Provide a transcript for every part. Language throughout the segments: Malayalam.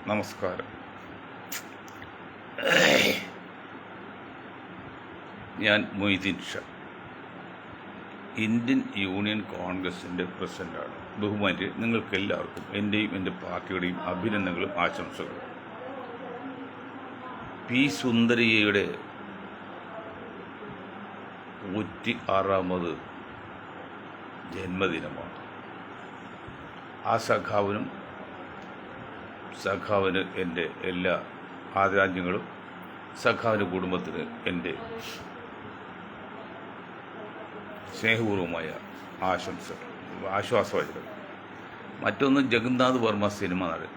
നമസ്കാരം. ഞാൻ മൊയ്തീൻ ഷാ, ഇന്ത്യൻ യൂണിയൻ കോൺഗ്രസിൻ്റെ പ്രസിഡൻ്റാണ്. ബഹുമാന്യരെ, നിങ്ങൾക്കെല്ലാവർക്കും എൻ്റെയും എൻ്റെ പാർട്ടിയുടെയും അഭിനന്ദനങ്ങളും ആശംസകളും. പി സുന്ദരിയയുടെ 106ാമത് ജന്മദിനമാണ്. ആ സഖാവിന് എൻ്റെ എല്ലാ ആദരാഞ്ജലികളും, സഖാവിൻ്റെ കുടുംബത്തിന് എൻ്റെ സ്നേഹപൂർവമായ ആശ്വാസവാചകം. മറ്റൊന്ന്, ജഗന്നാഥ് വർമ്മ സിനിമ നടൻ,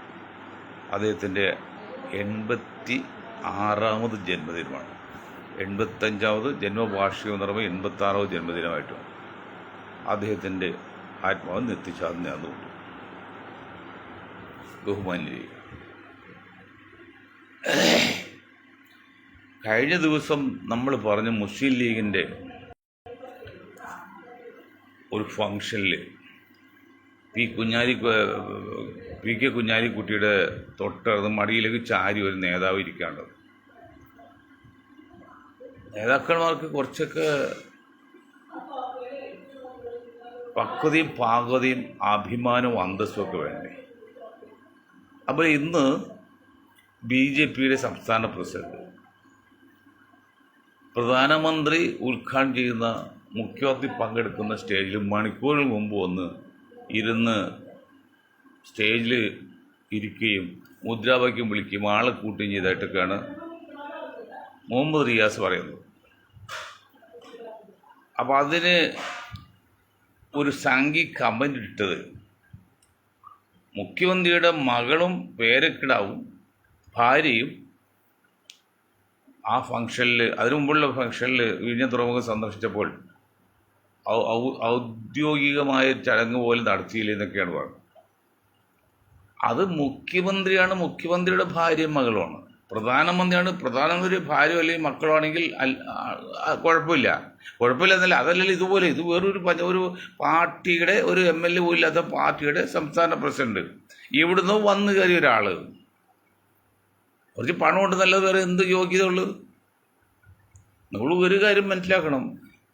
അദ്ദേഹത്തിൻ്റെ 86ാമത് ജന്മദിനമാണ്. 85ാമത് ജന്മവാർഷികം എന്ന് പറയുമ്പോൾ 86ാമത് ജന്മദിനമായിട്ടും അദ്ദേഹത്തിൻ്റെ ആത്മാവ് നിത്യശാന്തി അതുകൊണ്ട്. ബഹുമാന്യരെ, കഴിഞ്ഞ ദിവസം നമ്മൾ പറഞ്ഞ മുസ്ലിം ലീഗിൻ്റെ ഒരു ഫംഗ്ഷനിൽ പി കെ കുഞ്ഞാലിക്കുട്ടിയുടെ തൊട്ടടുത്ത് മടിയിലേക്ക് ചാരി ഒരു നേതാവ് ഇരിക്കാണ്ടത്. നേതാക്കന്മാർക്ക് കുറച്ചൊക്കെ പക്വതയും പാകതയും അഭിമാനവും അന്തസ്സും ഒക്കെ വേണ്ടേ? അപ്പോൾ ഇന്ന് BJPയുടെ സംസ്ഥാന പ്രസിഡന്റ്, പ്രധാനമന്ത്രി ഉദ്ഘാടനം ചെയ്യുന്ന, മുഖ്യമന്ത്രി പങ്കെടുക്കുന്ന സ്റ്റേജിൽ മണിക്കൂറുകൾ മുമ്പ് ഇരുന്ന് സ്റ്റേജിൽ ഇരിക്കുകയും മുദ്രാവാക്യം വിളിക്കുകയും ആളെ കൂട്ടുകയും ചെയ്തതായിട്ടൊക്കെയാണ് മുഹമ്മദ് റിയാസ് പറയുന്നത്. അപ്പോൾ അതിന് ഒരു സംഘി കമൻ്റ് ഇട്ടത്, മുഖ്യമന്ത്രിയുടെ മകളും പേരക്കിടാവും ഭാര്യയും ആ ഫംഗ്ഷനിൽ, അതിനു മുമ്പുള്ള ഫംഗ്ഷനിൽ വിഴിഞ്ഞം തുറമുഖം സന്ദർശിച്ചപ്പോൾ ഔദ്യോഗികമായ ചടങ്ങ് പോലും നടത്തിയില്ല എന്നൊക്കെയാണ് പറഞ്ഞത്. അത് മുഖ്യമന്ത്രിയാണ്, മുഖ്യമന്ത്രിയുടെ ഭാര്യയും മകളുമാണ്. പ്രധാനമന്ത്രിയാണ്, പ്രധാനമന്ത്രി ഭാര്യ അല്ലെങ്കിൽ മക്കളാണെങ്കിൽ കുഴപ്പമില്ലെന്നല്ല. അതല്ലല്ലോ ഇതുപോലെ. ഇത് വേറൊരു പാർട്ടിയുടെ ഒരു MLA പോലും ഇല്ലാത്ത പാർട്ടിയുടെ സംസ്ഥാന പ്രസിഡന്റ്, ഇവിടുന്ന് വന്നു കയറിയ ഒരാൾ, കുറച്ച് പണം കൊണ്ട് നല്ലത് വേറെ എന്ത് യോഗ്യത ഉള്ളത്? നമ്മൾ ഒരു കാര്യം മനസ്സിലാക്കണം,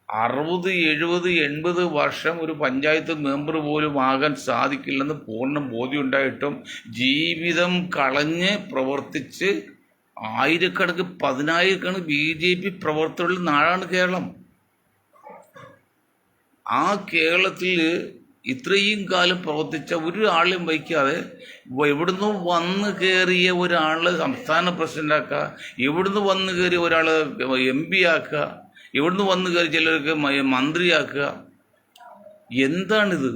60, 70, 80 വർഷം ഒരു പഞ്ചായത്ത് മെമ്പർ പോലും ആകാൻ സാധിക്കില്ലെന്ന് പൂർണ്ണ ബോധ്യമുണ്ടായിട്ടും ജീവിതം കളഞ്ഞ് പ്രവർത്തിച്ച് ആയിരക്കണക്ക് 10,000കണക്ക് BJP പ്രവർത്തകരുടെ നാടാണ് കേരളം. ആ കേരളത്തിൽ ഇത്രയും കാലം പ്രവർത്തിച്ച ഒരാളെയും വയ്ക്കാതെ എവിടുന്ന് വന്ന് കയറിയ ഒരാൾ സംസ്ഥാന പ്രസിഡൻ്റാക്കുക, എവിടുന്ന് വന്ന് കയറിയ ഒരാൾ MP ആക്കുക, എവിടുന്ന് വന്ന് കയറി ചിലർക്ക് മന്ത്രിയാക്കുക. എന്താണിത്?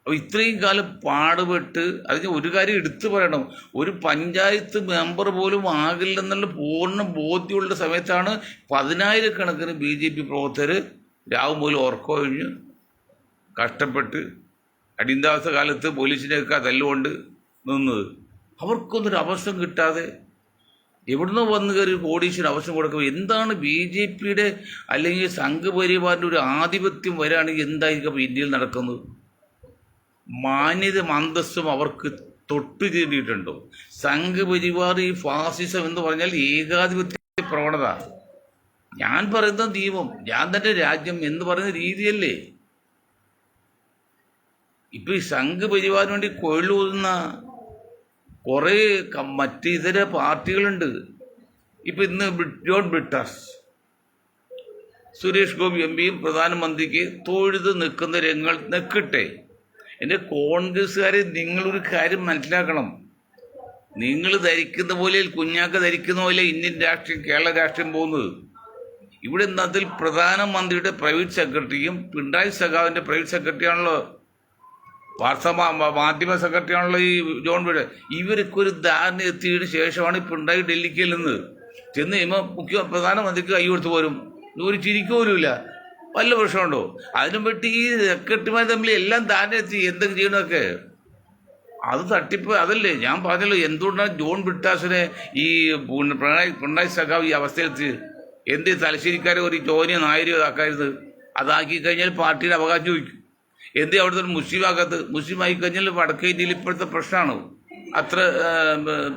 അപ്പോൾ ഇത്രയും കാലം പാടുപെട്ട് അതിന് ഒരു കാര്യം എടുത്തു പറയണം, ഒരു പഞ്ചായത്ത് മെമ്പർ പോലും ആകില്ലെന്നുള്ള പൂർണ്ണ ബോധ്യമുള്ള സമയത്താണ് 10,000കണക്കിന് BJP പ്രവർത്തകർ രാവും പോലും ഉറക്കമൊഴിഞ്ഞ് കഷ്ടപ്പെട്ട് അടിയന്താവസ്ഥ കാലത്ത് പോലീസിനെയൊക്കെ തല്ലുകൊണ്ട് നിന്നത്. അവർക്കൊന്നൊരു അവസരം കിട്ടാതെ എവിടുന്ന് വന്ന് കയറി കോടീശ്വരൻ അവസരം കൊടുക്കുക. എന്താണ് BJPയുടെ അല്ലെങ്കിൽ സംഘപരിവാറിൻ്റെ ഒരു ആധിപത്യം വരികയാണെങ്കിൽ എന്തായിരിക്കും ഇന്ത്യയിൽ നടക്കുന്നത്? മാന്യത അന്തസ്സും അവർക്ക് തൊട്ടു തീണ്ടിയിട്ടുണ്ടോ? സംഘപരിവാർ, ഈ ഫാസിസം എന്ന് പറഞ്ഞാൽ ഏകാധിപത്യ പ്രവണത. ഞാൻ പറയുന്ന ദീപം, ഞാൻ തന്നെ രാജ്യം എന്ന് പറയുന്ന രീതിയല്ലേ? ഇപ്പം ഈ സംഘപരിവാറിന് വേണ്ടി കൊഴിലൂതുന്ന കുറേ മറ്റിതര പാർട്ടികളുണ്ട്. ഇപ്പം ഇന്ന് ജോൺ ബ്രിട്ടാസ്, സുരേഷ് ഗോപി MPയും പ്രധാനമന്ത്രിക്ക് തൊഴുത് നിൽക്കുന്ന രംഗങ്ങൾ നിൽക്കട്ടെ. എൻ്റെ കോൺഗ്രസ്സുകാരെ, നിങ്ങളൊരു കാര്യം മനസ്സിലാക്കണം. നിങ്ങൾ ധരിക്കുന്ന പോലെ, കുഞ്ഞാക്ക ധരിക്കുന്ന പോലെ ഇന്ത്യൻ രാഷ്ട്രീയം, കേരള രാഷ്ട്രീയം പോകുന്നത്. ഇവിടെ അതിൽ പ്രധാനമന്ത്രിയുടെ പ്രൈവറ്റ് സെക്രട്ടറിയും പിണറായി സഖാവിൻ്റെ പ്രൈവറ്റ് സെക്രട്ടറിയാണല്ലോ, മാധ്യമ സെക്രട്ടറിയാണല്ലോ ഈ ജോൺ ബ്രിട്ടാസ്. ഇവരൊക്കെ ഒരു ധാരണ എത്തിയതിനു ശേഷമാണ് പിണറായി ഡൽഹിക്ക് ചെന്ന് കഴിയുമ്പോൾ പ്രധാനമന്ത്രിക്ക് കൈ കൊടുത്തു പോരും. ഒരു ചിരിക്ക് പോലുമില്ല. വല്ല പ്രശ്നമുണ്ടോ? അതിനും പറ്റി ഈ സെക്രട്ടറിമാർ തമ്മിൽ എല്ലാം ധാരണ എത്തി എന്തൊക്കെ ചെയ്യണമൊക്കെ. അത് തട്ടിപ്പ്. അതല്ലേ ഞാൻ പറഞ്ഞല്ലോ, എന്തുകൊണ്ടാണ് ജോൺ ബ്രിട്ടാസിനെ ഈ പിണറായി സഖാവ് ഈ അവസ്ഥയിലെത്തി? എന്ത് തലശ്ശേരിക്കാരെ ഒരു ജോനിയോ നായരിയോ ആക്കരുത്? അതാക്കി കഴിഞ്ഞാൽ പാർട്ടിയുടെ അവകാശം ചോദിക്കും. എന്തേ അവിടുത്തെ ഒരു മുസ്ലിം ആകാത്ത? മുസ്ലിം ആയിക്കഴിഞ്ഞാൽ വടക്കേ ഇന്ത്യയിൽ ഇപ്പോഴത്തെ പ്രശ്നമാണ്, അത്ര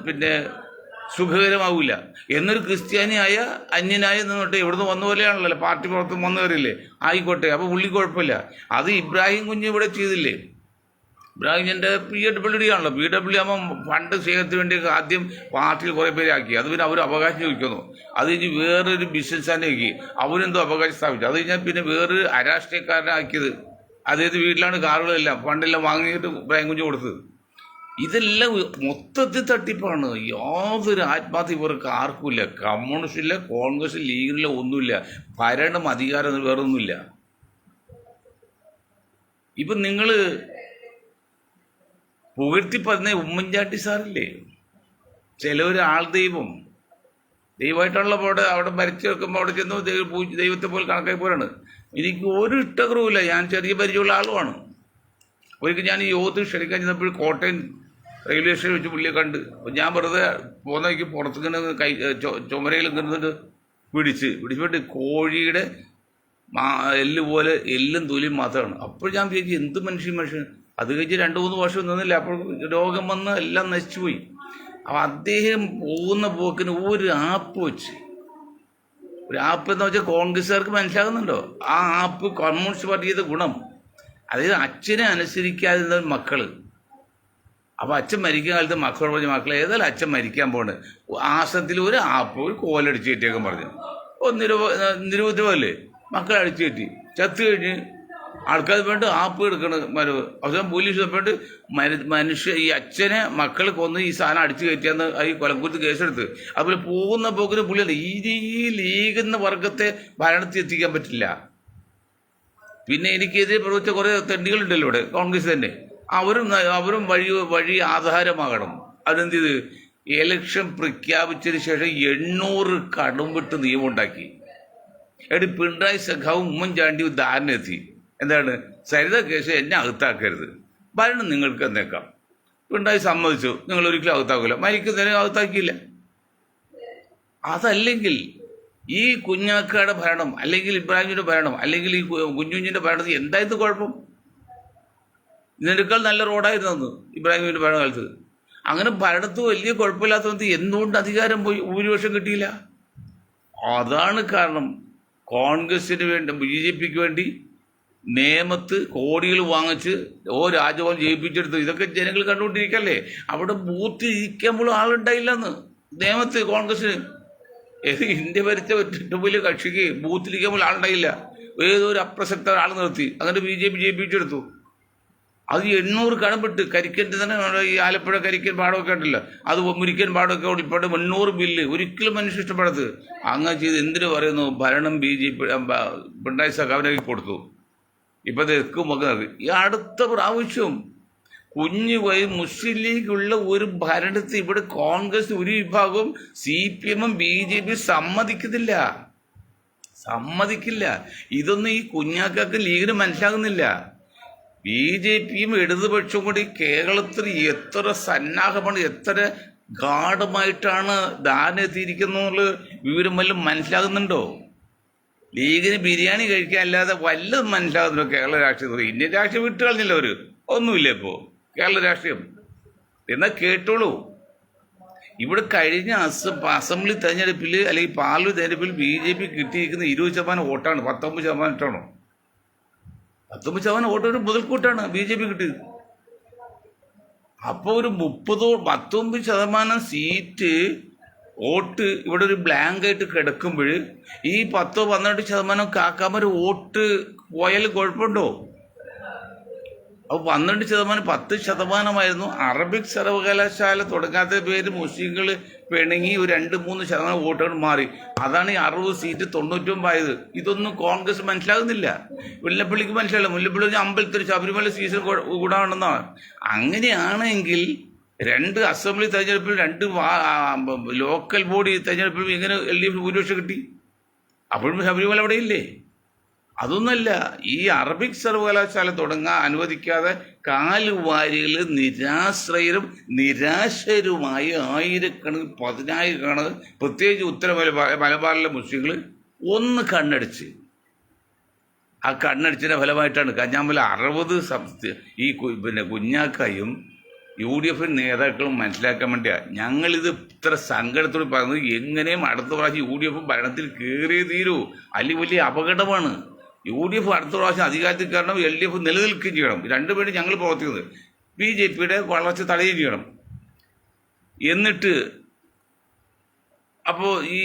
പിന്നെ സുഖകരമാവില്ല. എന്നൊരു ക്രിസ്ത്യാനിയായ അന്യനായ എന്നിട്ട് എവിടുന്ന് വന്ന പോലെയാണല്ലോ, പാർട്ടി പുറത്ത് വന്നു കയറിയില്ലേ, ആയിക്കോട്ടെ, അപ്പോൾ പുള്ളി കുഴപ്പമില്ല. അത് ഇബ്രാഹിം കുഞ്ഞ് ഇവിടെ ചെയ്തില്ലേ? ഇബ്രാഹിമിൻ്റെ PWD ആണല്ലോ. PWD ആകുമ്പോൾ ഫണ്ട് ശേഖരത്തിന് വേണ്ടി ആദ്യം പാർട്ടിയിൽ കുറേ പേരെ ആക്കി, അത് പിന്നെ അവർ അവകാശം ചോദിക്കുന്നു. അത് കഴിഞ്ഞ് വേറൊരു ബിസിനസ്സാനെ ആക്കി, അവരെന്തോ അവകാശം സ്ഥാപിച്ചു. അത് കഴിഞ്ഞാൽ പിന്നെ വേറൊരു അരാഷ്ട്രീയക്കാരനെ ആക്കിയത്, അദ്ദേഹത്തെ വീട്ടിലാണ് കാറുകളെല്ലാം ഫണ്ടെല്ലാം വാങ്ങിയിട്ട് ഇബ്രാഹിം കുഞ്ഞ് കൊടുത്തത്. ഇതെല്ലാം മൊത്തത്തിൽ തട്ടിപ്പാണ്. യാതൊരു ആത്മാർത്ഥ ഇവർക്ക് ആർക്കുമില്ല. കമ്മ്യൂണിസ്റ്റില്ല, കോൺഗ്രസ്, ലീഗില്ല, ഒന്നുമില്ല. ഭരണം, അധികാരം വേറൊന്നുമില്ല. ഇപ്പം നിങ്ങൾ പുകഴ്ത്തി പറഞ്ഞ ഉമ്മൻചാണ്ടി സാറില്ലേ, ചിലവർ ആൾ ദൈവമായിട്ടുള്ള അവിടെ മരിച്ചു വെക്കുമ്പോൾ അവിടെ ചെന്ന് ദൈവത്തെ പോലെ കണക്കായി പോലാണ്. എനിക്ക് ഒരു ഇഷ്ടക്കുറവില്ല, ഞാൻ ചെറിയ പരിചയമുള്ള ആളുമാണ്. ഒരിക്കൽ ഞാൻ ഈ യോഗത്തിൽ ക്ഷണിക്കാൻ ചെന്നപ്പോൾ കോട്ടയം റെയിൽവേ സ്റ്റേഷൻ വെച്ച് പുള്ളിയെ കണ്ട്. ഞാൻ വെറുതെ പോകുന്നവയ്ക്ക് പുറത്തിങ്ങനെ ചുമരയിൽ നിന്നിട്ട് പിടിച്ചിട്ട് കോഴിയുടെ എല്ല് പോലെ എല്ലും തൊലിയും മാത്രമാണ്. അപ്പോൾ ഞാൻ വിചാരിച്ചു എന്ത് മനുഷ്യൻ. അത് കഴിഞ്ഞ് 2-3 വർഷം നിന്നില്ല, അപ്പോൾ രോഗം വന്ന് എല്ലാം നശിച്ചുപോയി. അപ്പം അദ്ദേഹം പോകുന്ന പോക്കിന് ഒരു ആപ്പ് വെച്ച്, ഒരു ആപ്പ് എന്ന് വെച്ചാൽ കോൺഗ്രസ്സുകാർക്ക് മനസ്സിലാകുന്നുണ്ടോ ആ ആപ്പ്? കമ്മ്യൂണിസ്റ്റ് പാർട്ടി ചെയ്ത ഗുണം, അതായത് അച്ഛനെ അനുസരിക്കാതിരുന്ന മക്കൾ. അപ്പോൾ അച്ഛൻ മരിക്കുന്ന കാലത്ത് മക്കളോട് പറഞ്ഞ, മക്കളെ ഏതായാലും അച്ഛൻ മരിക്കാൻ പോകണ്ട്, ആശ്രമത്തിൽ ഒരു ആപ്പ് ഒരു കോലടിച്ച് കയറ്റിയേക്കാൻ പറഞ്ഞു. നിരുപദ്രവല്ലേ, മക്കളെ അടിച്ചു കയറ്റി, ചത്തു കഴിഞ്ഞ് ആൾക്കാർ വേണ്ട ആപ്പ് എടുക്കണം. അവസാനം പോലീസ് വേണ്ട ഈ അച്ഛനെ മക്കൾ കൊന്ന് ഈ സാധനം അടിച്ചു കയറ്റിയാന്ന് ഈ കൊലക്കുറിച്ച് കേസെടുത്ത്. അതുപോലെ പോകുന്ന പോക്കിന് പുള്ളിയല്ല, ഈ ലീഗ് എന്ന വർഗത്തെ ഭരണത്തിൽ എത്തിക്കാൻ പറ്റില്ല. പിന്നെ എനിക്കെതിരെ പ്രവർത്തിച്ച കുറേ തെണ്ടികളുണ്ടല്ലോ ഇവിടെ, കോൺഗ്രസ് തന്നെ. അവരും വഴി ആധാരമാകണം. അതെന്ത് ചെയ്ത് ഇലക്ഷൻ പ്രഖ്യാപിച്ചതിന് ശേഷം 800 കടുംവിട്ട് നിയമം ഉണ്ടാക്കി. പിണറായി സഖാവും ഉമ്മൻചാണ്ടിയും ധാരണ എത്തി. എന്താണ്? സരിത കേസ് എന്നെ അകത്താക്കരുത്, ഭരണം നിങ്ങൾക്ക് എന്നേക്കാം. പിണറായി സമ്മതിച്ചു, നിങ്ങൾ ഒരിക്കലും അകത്താക്കില്ല, മരിക്കുന്നതിനെ അകത്താക്കിയില്ല. അതല്ലെങ്കിൽ ഈ കുഞ്ഞാക്കയുടെ ഭരണം, അല്ലെങ്കിൽ ഇബ്രാഹിമിൻ്റെ ഭരണം, അല്ലെങ്കിൽ ഈ കുഞ്ഞുഞ്ഞിൻ്റെ ഭരണത്തിൽ എന്തായിരുന്നു കുഴപ്പം? ഇതിനേക്കാൾ നല്ല റോഡായിരുന്നു ഇബ്രാഹിമിൻ്റെ ഭരണകാലത്ത്. അങ്ങനെ ഭരണത്ത് വലിയ കുഴപ്പമില്ലാത്തത് എന്തുകൊണ്ട് അധികാരം പോയി, ഭൂരിപക്ഷം കിട്ടിയില്ല? അതാണ് കാരണം. കോൺഗ്രസിന് വേണ്ടി, BJPക്ക് വേണ്ടി നിയമത്ത് കോടികൾ വാങ്ങിച്ച് രാജഭവൻ ജയിപ്പിച്ചെടുത്തു. ഇതൊക്കെ ജനങ്ങൾ കണ്ടുകൊണ്ടിരിക്കല്ലേ. അവിടെ ബൂത്ത് ഇരിക്കുമ്പോൾ ആളുണ്ടായില്ലെന്ന് നിയമത്ത് കോൺഗ്രസിന്. ഇന്ത്യ ഭരിച്ച ഏറ്റവും വലിയ കക്ഷിക്ക് ബൂത്തിരിക്കുമ്പോൾ ആളുണ്ടായില്ല. ഏതോ ഒരു അപ്രസക്ത ആൾ നിർത്തി, അങ്ങനെ BJP ജയിപ്പിച്ചെടുത്തു. അത് 800 കടംപെട്ട്. കരിക്കൻ്റെ തന്നെ ഈ ആലപ്പുഴ കരിക്കൻ പാടമൊക്കെ ഉണ്ടല്ലോ, അത് മുരിക്കൻ പാടമൊക്കെ ഉൾപ്പെടെ 800 ബില്ല്. ഒരിക്കലും മനുഷ്യ ഇഷ്ടപ്പെടരുത്. അങ്ങനെ ചെയ്ത് എന്തിനു പറയുന്നു? ഭരണം BJP പിണറായി സഖാവിനൊക്കെ കൊടുത്തു. ഇപ്പം തെക്കുമൊക്കെ നടക്കും. ഈ അടുത്ത പ്രാവശ്യം മുസ്ലിം ലീഗുള്ള ഒരു ഭരണത്തിൽ ഇവിടെ കോൺഗ്രസ് ഒരു വിഭാഗവും CPM-ഉം BJP സമ്മതിക്കില്ല. ഇതൊന്നും ഈ കുഞ്ഞാക്കാക്ക് ലീഗിന് മനസ്സിലാകുന്നില്ല. BJPയും ഇടതുപക്ഷവും കൂടി കേരളത്തിൽ എത്ര സന്നാഹമാണ്, എത്ര ഗാഢമായിട്ടാണ് ധാരണ എത്തിയിരിക്കുന്നുള്ള വിവരം വല്ലതും മനസ്സിലാകുന്നുണ്ടോ? ലീഗിന് ബിരിയാണി കഴിക്കാനല്ലാതെ വല്ലതും മനസ്സിലാകുന്നുണ്ടോ കേരള രാഷ്ട്രീയത്തിൽ? ഇന്ത്യൻ രാഷ്ട്രീയം വിട്ടു കളഞ്ഞില്ല, ഒന്നുമില്ല ഇപ്പോൾ കേരള രാഷ്ട്രീയം. എന്നാൽ കേട്ടോളൂ, ഇവിടെ കഴിഞ്ഞ അസംബ്ലി തെരഞ്ഞെടുപ്പിൽ അല്ലെങ്കിൽ പാർലമെന്റ് തെരഞ്ഞെടുപ്പിൽ BJP കിട്ടിയിരിക്കുന്ന 20% വോട്ടാണ്. 19% 19% വോട്ട് ഒരു മുതൽക്കൂട്ടാണ് BJP കിട്ടിയത്. അപ്പോൾ ഒരു 19% സീറ്റ് വോട്ട് ഇവിടെ ഒരു ബ്ലാങ്ക് ആയിട്ട് കിടക്കുമ്പോൾ ഈ 10-12% കാക്കാമൊരു വോട്ട് പോയാൽ കുഴപ്പമുണ്ടോ? അപ്പോൾ 12% 10% അറബിക് സർവകലാശാല തുടങ്ങാത്ത പേര് മുസ്ലിങ്ങൾ പിണങ്ങി ഒരു 2-3% വോട്ടുകൾ മാറി. അതാണ് ഈ 60 സീറ്റ് 99 ആയത്. ഇതൊന്നും കോൺഗ്രസ് മനസ്സിലാകുന്നില്ല. മുല്ലപ്പള്ളിക്ക് മനസ്സിലായില്ല. മുല്ലപ്പള്ളി അമ്പലത്തിൽ ശബരിമല സീസൺ കൂടാണെന്നാണ്. അങ്ങനെയാണെങ്കിൽ 2 അസംബ്ലി തെരഞ്ഞെടുപ്പിൽ 2 ലോക്കൽ ബോഡി തെരഞ്ഞെടുപ്പിൽ ഇങ്ങനെ LDF ഭൂരിപക്ഷം കിട്ടി. അപ്പോഴും ശബരിമല അവിടെ ഇല്ലേ? അതൊന്നുമല്ല, ഈ അറബിക് സർവകലാശാല തുടങ്ങാൻ അനുവദിക്കാതെ കാലുവാരികൾ നിരാശ്രയരും നിരാശരുമായ ആയിരക്കണക്കിന് 10,000 പ്രത്യേകിച്ച് ഉത്തര മലബാറിലെ മുസ്ലിങ്ങൾ ഒന്ന് കണ്ണടിച്ച്. ആ കണ്ണടിച്ചതിൻ്റെ ഫലമായിട്ടാണ്. ഞാൻ പോലെ 60 ഈ കുഞ്ഞാക്കായും UDF നേതാക്കളും മനസ്സിലാക്കാൻ വേണ്ടിയാണ് ഞങ്ങളിത് ഇത്ര സങ്കടത്തോട് പറയുന്നത്. എങ്ങനെയും അടുത്ത പ്രാവശ്യം UDF ഭരണത്തിൽ കയറിയേ തീരൂ, അല്ലെങ്കിൽ വലിയ അപകടമാണ്. UDF അടുത്ത പ്രാവശ്യം അധികാരത്തിൽ കയറണം, LDF നിലനിൽക്കുകയും ചെയ്യണം. രണ്ടുപേരും ഞങ്ങൾ പ്രവർത്തിക്കുന്നത് BJPയുടെ വളർച്ച തടയുകയും ചെയ്യണം. എന്നിട്ട് അപ്പോൾ ഈ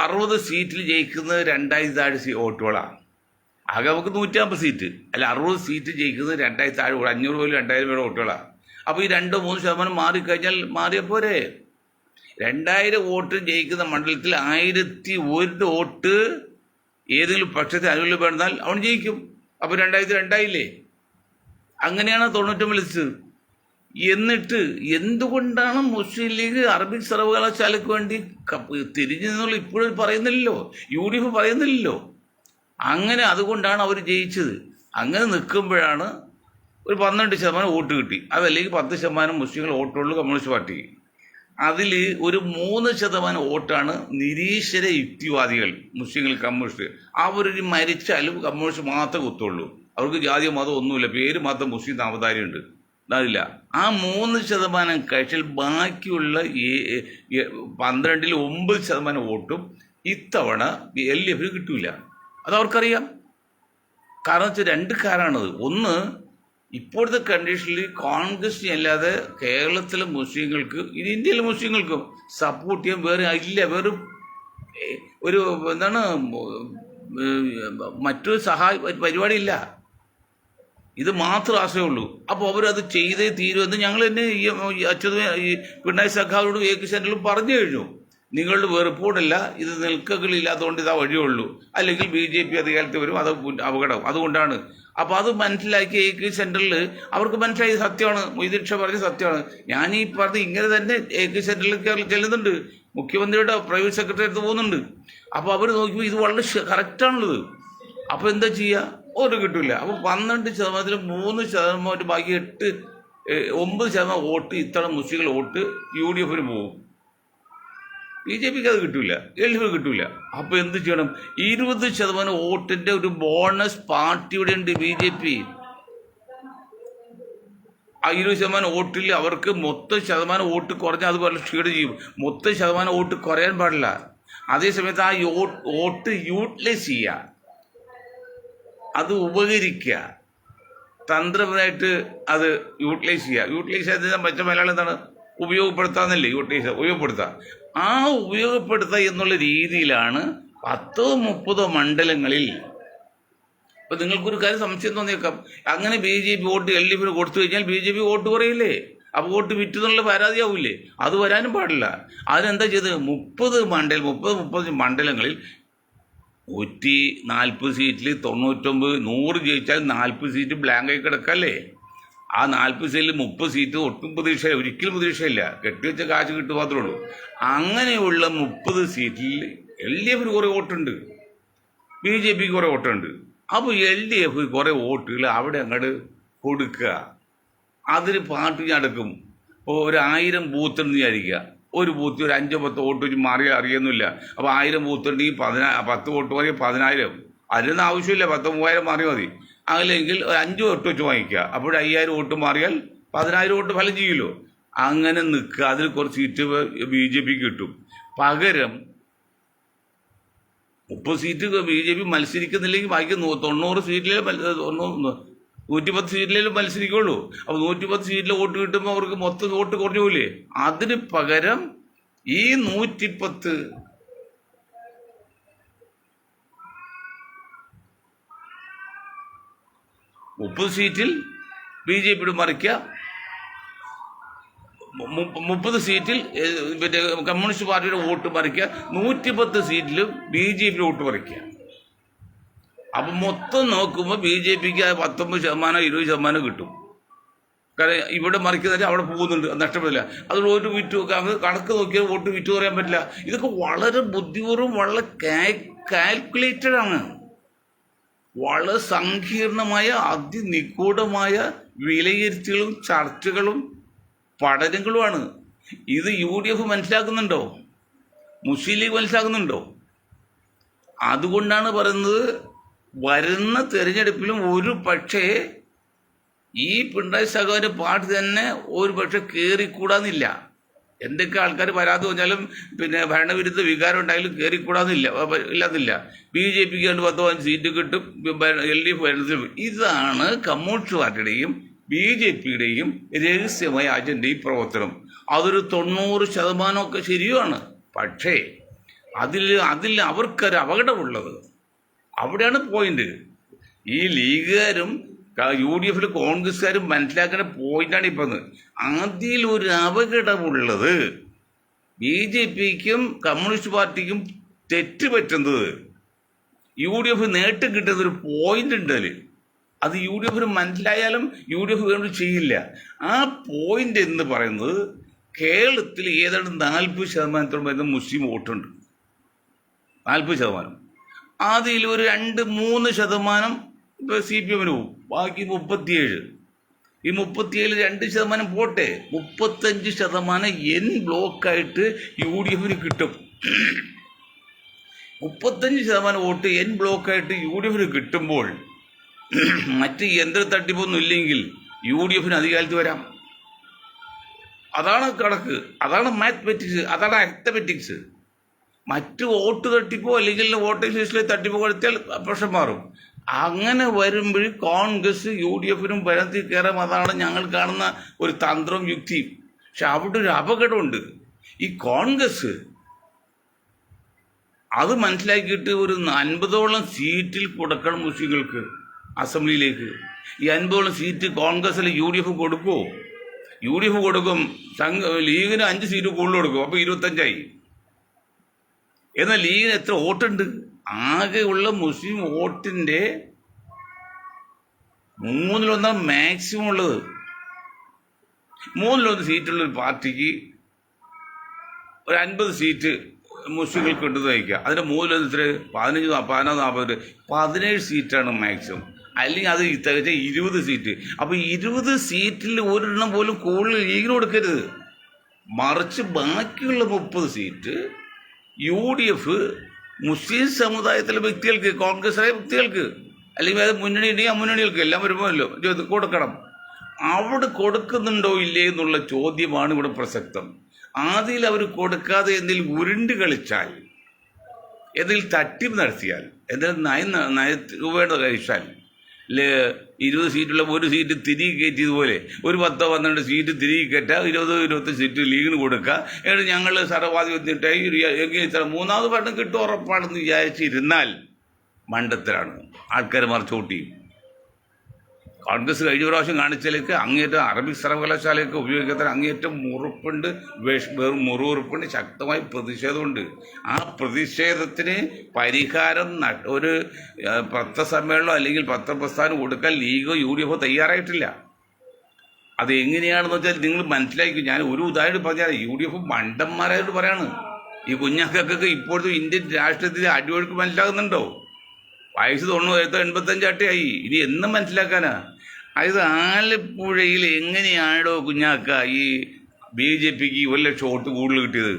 60 സീറ്റിൽ ജയിക്കുന്നത് 2000 താഴെ വോട്ടുകളാണ്. ആകെ നമുക്ക് 150 സീറ്റ്, അല്ല 60 സീറ്റ് ജയിക്കുന്നത് 2000 താഴെ 500 പോലും 2000 പേരുടെ വോട്ടുകളാണ്. അപ്പോൾ ഈ 2-3% മാറിക്കഴിഞ്ഞാൽ മാറിയപ്പോരെ. 2000 വോട്ട് ജയിക്കുന്ന മണ്ഡലത്തിൽ 1001 വോട്ട് ഏതെങ്കിലും പക്ഷത്തെ അനുകൂലം വേണ്ടാൽ അവൻ ജയിക്കും. അപ്പോൾ 2002 അങ്ങനെയാണ് 99 ലിസ്റ്റ്. എന്നിട്ട് എന്തുകൊണ്ടാണ് മുസ്ലിം ലീഗ് അറബിക് സർവകലാശാലയ്ക്ക് വേണ്ടി തിരിഞ്ഞു നിന്നുള്ള ഇപ്പോഴും പറയുന്നില്ലല്ലോ, UDF പറയുന്നില്ലല്ലോ. അങ്ങനെ അതുകൊണ്ടാണ് അവർ ജയിച്ചത്. അങ്ങനെ നിൽക്കുമ്പോഴാണ് ഒരു 12% വോട്ട് കിട്ടി. അതല്ലെങ്കിൽ 10% മുസ്ലിങ്ങൾ വോട്ടുള്ളൂ കമ്മ്യൂണിസ്റ്റ് പാർട്ടിക്ക്. അതിൽ ഒരു 3% വോട്ടാണ് നിരീശ്വര യുക്തിവാദികൾ, മുസ്ലിങ്ങൾ കമ്മ്യൂണിസ്റ്റ്. അവരൊരു മരിച്ചാലും കമ്മ്യൂണിസ്റ്റ് മാത്രമേ കുത്തുള്ളൂ. അവർക്ക് ജാതിയോ മതം ഒന്നുമില്ല, പേര് മാത്രം മുസ്ലിം താമസാരിയുണ്ട്, അതില്ല. ആ 3% കഴിച്ചാൽ ബാക്കിയുള്ള 12-ൽ 9% വോട്ടും ഇത്തവണ LDF കിട്ടൂല. അതവർക്കറിയാം. കാരണം വെച്ചാൽ 2 കാരണമാണത്. ഒന്ന്, ഇപ്പോഴത്തെ കണ്ടീഷനിൽ കോൺഗ്രസ് അല്ലാതെ കേരളത്തിലെ മുസ്ലിങ്ങൾക്ക്, ഇത് ഇന്ത്യയിലെ മുസ്ലിങ്ങൾക്കും സപ്പോർട്ട് ചെയ്യാൻ വേറെ ഇല്ല. വേറെ ഒരു എന്താണ് മറ്റൊരു പരിപാടിയില്ല. ഇത് മാത്രം ആശയമുള്ളൂ. അപ്പോൾ അവരത് ചെയ്തേ തീരുമെന്ന് ഞങ്ങൾ തന്നെ ഈ പിണറായി സഖാവിനോട് AK സെന്ററിലും പറഞ്ഞു കഴിഞ്ഞു. നിങ്ങളുടെ വെറുപ്പോടല്ല, ഇത് നിൽക്കകളില്ലാത്തതുകൊണ്ട് ഇതാ വഴിയുള്ളൂ, അല്ലെങ്കിൽ BJP അധികാരത്തിൽ വരും, അത് അപകടം. അതുകൊണ്ടാണ്. അപ്പോൾ അത് മനസ്സിലാക്കി AK സെന്ററിൽ അവർക്ക് മനസ്സിലായി സത്യമാണ്, മൊയ്തീൻ ഷാ പറഞ്ഞ സത്യമാണ്. ഞാൻ ഈ പറഞ്ഞ് ഇങ്ങനെ തന്നെ AK സെന്ററിലേക്ക് ചെല്ലുന്നുണ്ട്, മുഖ്യമന്ത്രിയുടെ പ്രൈവറ്റ് സെക്രട്ടറി അടുത്ത് പോകുന്നുണ്ട്. അപ്പോൾ അവർ നോക്കിയപ്പോൾ ഇത് വളരെ കറക്റ്റാണുള്ളത്. അപ്പോൾ എന്താ ചെയ്യുക? ഒരു കിട്ടില്ല. അപ്പോൾ 12%-ൽ 3% ബാക്കി 9% വോട്ട് ഇത്തവണ മുസ്ലിങ്ങൾ വോട്ട് UDF പോകും. BJPക്ക് അത് കിട്ടില്ല, LDF കിട്ടില്ല. അപ്പോൾ എന്ത് ചെയ്യണം? 20% വോട്ടിൻ്റെ ഒരു ബോണസ് പാർട്ടിയുടെ ഉണ്ട് BJP. ആ 20% വോട്ടിൽ അവർക്ക് മൊത്തം ശതമാനം വോട്ട് കുറഞ്ഞാൽ അതുപോലെ ക്ഷീണം ചെയ്യും. മൊത്തം ശതമാനം വോട്ട് കുറയാൻ പാടില്ല. അതേസമയത്ത് ആ വോട്ട് യൂട്ടിലൈസ് ചെയ്യുക, അത് ഉപകരിക്കുക, തന്ത്രപരമായിട്ട് അത് യൂട്ടിലൈസ് ചെയ്യുക. യൂട്ടിലൈസ് ചെയ്താൽ മറ്റു മലയാളം എന്താണ്? ഉപയോഗപ്പെടുത്താന്നല്ലേ യൂട്ടിലൈസ്, ഉപയോഗപ്പെടുത്തുക. ആ ഉപയോഗപ്പെടുത്തുക എന്നുള്ള രീതിയിലാണ് 10-30 മണ്ഡലങ്ങളിൽ. അപ്പോൾ നിങ്ങൾക്കൊരു കാര്യം സംശയം തോന്നിയേക്കാം, അങ്ങനെ BJP വോട്ട് LDF കൊടുത്തു കഴിഞ്ഞാൽ BJP വോട്ട് കുറയില്ലേ? അപ്പോൾ വോട്ട് വിറ്റെന്നുള്ള പരാതിയാവില്ലേ? അത് വരാനും പാടില്ല. അതിനെന്താ ചെയ്തത്? 30 മണ്ഡലങ്ങളിൽ 140 സീറ്റിൽ 99, 100 ജയിച്ചാൽ 40 സീറ്റ് ബ്ലാങ്കായി കിടക്കല്ലേ? ആ 40 സീറ്റിൽ 30 സീറ്റ് ഒട്ടും പ്രതീക്ഷയില്ല, ഒരിക്കലും പ്രതീക്ഷയില്ല, കെട്ടിവെച്ച കാശ് കിട്ടുക മാത്രമേ ഉള്ളൂ. അങ്ങനെയുള്ള 30 സീറ്റിൽ LDF കുറേ വോട്ടുണ്ട്, BJPക്ക് കുറേ വോട്ടുണ്ട്. അപ്പോൾ LDF കുറേ വോട്ടുകൾ അവിടെ അങ്ങോട്ട് കൊടുക്കുക, അതിന് പാർട്ടി നടക്കും. ഇപ്പോൾ ഒരു 1000 ബൂത്തുണ്ടെന്ന് വിചാരിക്കുക, ഒരു ബൂത്ത് ഒരു 5-10 വോട്ട് വെച്ച് മാറിയാൽ അറിയുന്നില്ല. അപ്പോൾ 1000 ബൂത്തുണ്ടെങ്കിൽ 10 വോട്ട് മാറിയാൽ 10,000. അതിനൊന്നും ആവശ്യമില്ല, 10,000-3000 മാറിയാൽ മതി. അല്ലെങ്കിൽ ഒരു 5 വോട്ട് വെച്ച് വാങ്ങിക്കുക, അപ്പോൾ 5000 വോട്ട് മാറിയാൽ 10,000 വോട്ട് ഫലം ചെയ്യില്ലോ. അങ്ങനെ നിൽക്കുക, അതിൽ കുറച്ച് സീറ്റ് BJPക്ക് കിട്ടും. പകരം 30 സീറ്റ് BJP മത്സരിക്കുന്നില്ലെങ്കിൽ ബാക്കി 90 സീറ്റിലേ 110 സീറ്റിലേലും മത്സരിക്കുള്ളൂ. അപ്പോൾ 110 സീറ്റിൽ വോട്ട് കിട്ടുമ്പോൾ അവർക്ക് മൊത്തം വോട്ട് കുറഞ്ഞു പോയില്ലേ? അതിന് പകരം ഈ 110 30 സീറ്റിൽ BJPയുടെ മറിക്കുക, 30 സീറ്റിൽ പിന്നെ കമ്മ്യൂണിസ്റ്റ് പാർട്ടിയുടെ വോട്ട് മറിക്കുക, 110 സീറ്റിലും BJPയുടെ വോട്ട് മറിക്കുക. അപ്പം മൊത്തം നോക്കുമ്പോൾ BJPക്ക് 19%, 20% കിട്ടും. കാരണം ഇവിടെ മറിക്കുന്നതിന് അവിടെ പോകുന്നുണ്ട്, നഷ്ടപ്പെടില്ല. അതുകൊണ്ട് വോട്ട് വിറ്റു കണക്ക് നോക്കിയാൽ വോട്ട് വിറ്റു പറയാൻ പറ്റില്ല. ഇതൊക്കെ വളരെ ബുദ്ധിപൂർവ്വം, വളരെ കാൽക്കുലേറ്റഡ് ആണ്. വളരെ സങ്കീർണമായ അതിനിഗൂഢമായ വിലയിരുത്തലുകളും ചർച്ചകളും പഠനങ്ങളുമാണ്. ഇത് UDF മനസ്സിലാക്കുന്നുണ്ടോ? മുസ്ലിം ലീഗ് മനസ്സിലാക്കുന്നുണ്ടോ? അതുകൊണ്ടാണ് പറയുന്നത് വരുന്ന തെരഞ്ഞെടുപ്പിലും ഒരു പക്ഷേ ഈ പിണറായി സഖാവിൻ്റെ പാർട്ടി തന്നെ ഒരു പക്ഷെ കയറിക്കൂടാന്നില്ല. എന്തൊക്കെ ആൾക്കാർ പരാതി പറഞ്ഞാലും പിന്നെ ഭരണവിരുദ്ധ വികാരം ഉണ്ടായാലും കയറിക്കൂടാന്നില്ല ഇല്ലാന്നില്ല. BJP ക്ക് 10-15 സീറ്റ് കിട്ടും, LDF ഭരണത്തിൽ. ഇതാണ് കമ്മ്യൂണിസ്റ്റ് പാർട്ടിയുടെയും BJP-യുടെയും രഹസ്യമായ അജണ്ടയും പ്രവർത്തനം. അതൊരു 90% ശരിയുമാണ്. പക്ഷേ അതിൽ അവർക്കൊരു അപകടമുള്ളത് അവിടെയാണ് പോയിന്റ്. ഈ ലീഗുകാരും UDF കോൺഗ്രസ്സുകാരും മനസ്സിലാക്കേണ്ട പോയിന്റാണ് ഇപ്പം. അതിലൊരു അപകടമുള്ളത് BJP-ക്കും കമ്മ്യൂണിസ്റ്റ് പാർട്ടിക്കും തെറ്റ് പറ്റുന്നത് UDF നേട്ടം കിട്ടുന്ന ഒരു പോയിന്റ് ഉണ്ട്. അത് UDF മനസ്സിലായാലും UDF വേണ്ടി ചെയ്യില്ല. ആ പോയിന്റ് എന്ന് പറയുന്നത് കേരളത്തിൽ ഏതാണ്ട് 40% വരുന്ന മുസ്ലിം വോട്ടുണ്ട്. 40%. അതിലൊരു 2-3% ഇപ്പോൾ CPM-ന് പോകും. ബാക്കി 37. ഈ 37 2% പോട്ടെ, 35% എൻ ബ്ലോക്കായിട്ട് UDF-ന് കിട്ടും. 35% വോട്ട് എൻ ബ്ലോക്കായിട്ട് UDF-ന് കിട്ടുമ്പോൾ മറ്റ് യന്ത്ര തട്ടിപ്പൊന്നും ഇല്ലെങ്കിൽ UDF-ന് അധികാരത്തിൽ വരാം. അതാണ് കണക്ക്, അതാണ് മാത്തമെറ്റിക്സ്, അതാണ് അരിത്തമെറ്റിക്സ്. മറ്റ് വോട്ട് തട്ടിപ്പോ അല്ലെങ്കിൽ വോട്ടേഴ്സ് ലിസ്റ്റിലെ തട്ടിപ്പോ കൊടുത്താൽ പ്രശ്നം മാറും. അങ്ങനെ വരുമ്പോൾ കോൺഗ്രസ് UDF-നും ഭരണത്തിൽ കയറാം. അതാണ് ഞങ്ങൾ കാണുന്ന ഒരു തന്ത്രവും യുക്തിയും. പക്ഷെ അവിടെ ഒരു അപകടമുണ്ട്. ഈ കോൺഗ്രസ് അത് മനസ്സിലാക്കിയിട്ട് ഒരു 50ഓളം സീറ്റിൽ കൊടുക്കണം മുസ്ലിങ്ങൾക്ക് അസംബ്ലിയിലേക്ക്. ഈ 50ഓളം സീറ്റ് കോൺഗ്രസ്സിൽ UDF കൊടുക്കുമോ? UDF കൊടുക്കും. ലീഗിന് 5 സീറ്റ് കൂടുതൽ കൊടുക്കും. അപ്പോൾ 25ആയി. എന്നാൽ ലീഗിന് എത്ര വോട്ടുണ്ട്? ആകെയുള്ള മുസ്ലിം വോട്ടിൻ്റെ 1/3 മാക്സിമം ഉള്ളത്. 1/3 സീറ്റുള്ളൊരു പാർട്ടിക്ക് ഒരു 50 സീറ്റ് മുസ്ലിങ്ങൾക്ക് ഉണ്ടെന്ന് വയ്ക്കുക. അതിൻ്റെ 1/3 ഇത്ര 15, 14, 40, 17 സീറ്റാണ് മാക്സിമം. അല്ലെങ്കിൽ അത് തികച്ച 20 സീറ്റ്. അപ്പോൾ 20 സീറ്റിൽ ഒരെണ്ണം പോലും കൂടുതൽ ലീഗിന് കൊടുക്കരുത്. മറിച്ച് ബാക്കിയുള്ള 30 സീറ്റ് UDF മുസ്ലിം സമുദായത്തിലെ വ്യക്തികൾക്ക്, കോൺഗ്രസ് വ്യക്തികൾക്ക്, അല്ലെങ്കിൽ അത് മുന്നണി ഉണ്ടെങ്കിൽ ആ മുന്നണികൾക്ക് എല്ലാം വരുമല്ലോ കൊടുക്കണം. അവിടെ കൊടുക്കുന്നുണ്ടോ ഇല്ലേ എന്നുള്ള ചോദ്യമാണ് ഇവിടെ പ്രസക്തം. അതിൽ അവർ കൊടുക്കാതെ എന്തെങ്കിലും ഉരുണ്ട് കളിച്ചാൽ, എന്തെങ്കിലും തട്ടിപ്പ് നടത്തിയാൽ, എന്തെങ്കിലും രൂപയുടെ കഴിച്ചാൽ, 20 സീറ്റുള്ള 1 സീറ്റ് തിരികെ കയറ്റിയതുപോലെ ഒരു 10-12 സീറ്റ് തിരികെ കയറ്റുക, 20-25 സീറ്റ് ലീഗിന് കൊടുക്കുക. എന്നിട്ട് ഞങ്ങൾ സർവാധിപത്യത്തായി ഇത്ര 3ാമത് ഭരണം കിട്ടും ഉറപ്പാണെന്ന് വിചാരിച്ചിരുന്നാൽ മണ്ടത്തരാണ്. ആൾക്കാർ മറിച്ചോട്ടി. കോൺഗ്രസ് കഴിഞ്ഞ പ്രാവശ്യം കാണിച്ചതിലേക്ക് അങ്ങേറ്റം അറബിക് സർവകലാശാലയൊക്കെ ഉപയോഗിക്കാത്ത അങ്ങേറ്റം മുറുപ്പുണ്ട്, വെറും മുറിവുറുപ്പുണ്ട്, ശക്തമായ പ്രതിഷേധമുണ്ട്. ആ പ്രതിഷേധത്തിന് പരിഹാരം ഒരു പത്രസമ്മേളനം അല്ലെങ്കിൽ പത്രപ്രസ്ഥാനം കൊടുക്കാൻ ലീഗോ UDF തയ്യാറായിട്ടില്ല. അത് എങ്ങനെയാണെന്ന് വെച്ചാൽ നിങ്ങൾ മനസ്സിലാക്കി. ഞാൻ ഒരു ഉദാഹരണം പറഞ്ഞാൽ UDF മണ്ടന്മാരായിട്ട് പറയാണ്. ഈ കുഞ്ഞാക്കൊക്കെ ഇപ്പോഴത്തെ ഇന്ത്യൻ രാഷ്ട്രീയത്തിൽ അടിയൊഴുക്ക് മനസ്സിലാകുന്നുണ്ടോ? വയസ്സ് 85 ഇനി എന്നും മനസ്സിലാക്കാനാ? അത് ആലപ്പുഴയിൽ എങ്ങനെയാണോ കുഞ്ഞാക്ക ഈ BJP-ക്ക് 1 ലക്ഷം വോട്ട് കൂടുതൽ കിട്ടിയത്?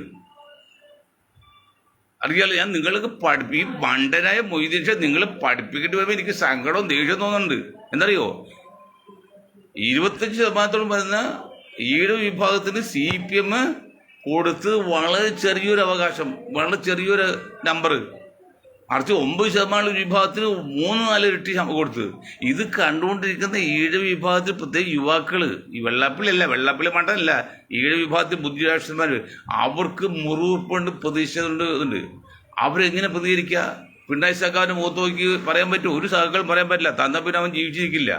അറിയാലോ. ഞാൻ നിങ്ങൾക്ക് ഈ മണ്ടനായ മൊയ്തീൻ ഷാ നിങ്ങളെ പഠിപ്പിക്കേണ്ടി വരുമ്പോൾ എനിക്ക് സങ്കടവും ദേഷ്യം തോന്നുന്നുണ്ട്. എന്തറിയോ, 25% വരുന്ന ഈഴവ വിഭാഗത്തിന് CPM കൊടുത്ത് വളരെ ചെറിയൊരു അവകാശം, വളരെ ചെറിയൊരു നമ്പർ. മറിച്ച് 9% വിഭാഗത്തിന് 3-4 ഇരട്ടി കൊടുത്ത്. ഇത് കണ്ടുകൊണ്ടിരിക്കുന്ന ഈഴവ വിഭാഗത്തിൽ പ്രത്യേക യുവാക്കൾ, ഈ വെള്ളാപ്പള്ളി മണ്ടല്ല, ഈഴവ വിഭാഗത്തിൽ ബുദ്ധിരാഷ്ട്രന്മാർ, അവർക്ക് മുറിവുറുപ്പുണ്ട്, പ്രതിഷേധമുണ്ട്. ഇതുണ്ട്. അവരെങ്ങനെ പ്രതികരിക്കുക? പിണറായി സഖാവിൻ്റെ മുഖത്ത് നോക്കി പറയാൻ പറ്റും? ഒരു സഖാക്കളും പറയാൻ പറ്റില്ല. തന്നാൽ പിന്നെ അവൻ ജീവിച്ചിരിക്കില്ല.